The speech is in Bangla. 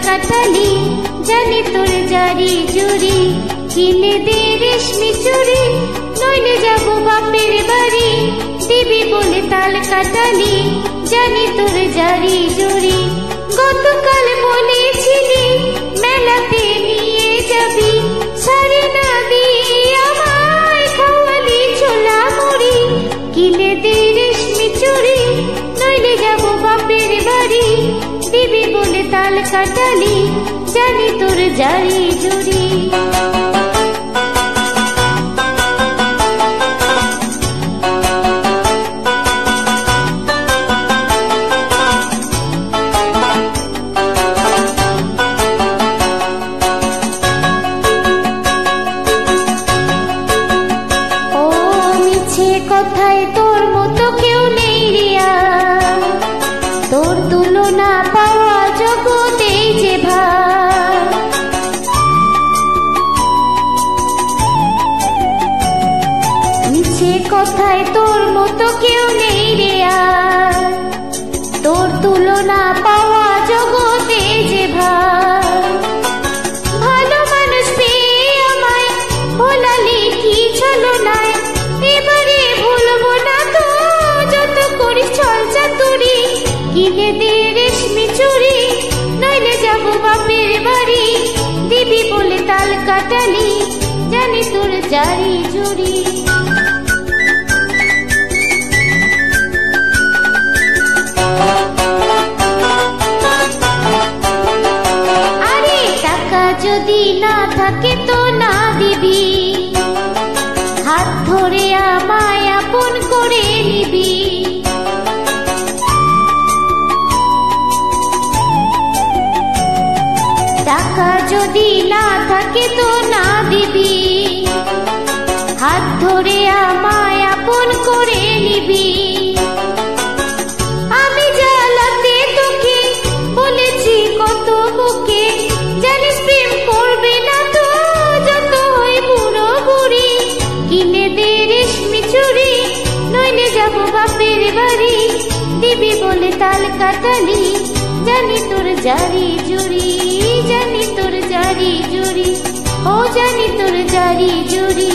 কাটালি জানি তোর জারি জুরি কিনে দে রেশমি চুড়ি নইলে যাব বাপের বাড়ি দিবি বলে তাল কাটালি জানি তোর জারি জুরি গতকাল বলেছিলি মেলাতে নিয়ে যাবি সারি না দিয়ে আমায় খাওয়ালি ছোলা মুড়ি কিনে দে রেশমি চুড়ি নইলে যাব বাপের বাড়ি দিবি বলে তাল কাটালি জানি তোর জারি জুরি ও মিছে কথায় তোর মতো কেউ নেই রিয়া তোর তুলনা পাওয়া জগতে যে ভাই মিছে কথায় তোর মতো কেউ নেই রে তোর তুলনা পাওয়া জগতে যে ভাই ভালো মানুষ পেয়ে আমায় ভোলালি কি চলো নাই এবারে ভুলবো না তো যত করিস চল চাতুরি কিনে দে রেশমি চুড়ি নইলে যাব বাপের বাড়ি দিবি বলে তাল কাটালি জানি তোর জারি জুরি আরে টাকা যদি না থাকে তো না দিবি হাত ধরে আমায় আপন করে নিবি টাকা যদি না থাকে তো না দিবি হাত ধরে আমায় আপন করে নিবি আমি জ্বালাতে তোকে বলেছি কত বুকে জানিস প্রেম করবে না তো যত হয় বুড়ো বুড়ি কিনে দে রেশমি চুড়ি নইলে যাব বাপের বাড়ি দিবি বলে তাল কাটালি জানি তোর জারি জুরি জানি তোর জারি জুরি ও জানি তোর জারি জুরি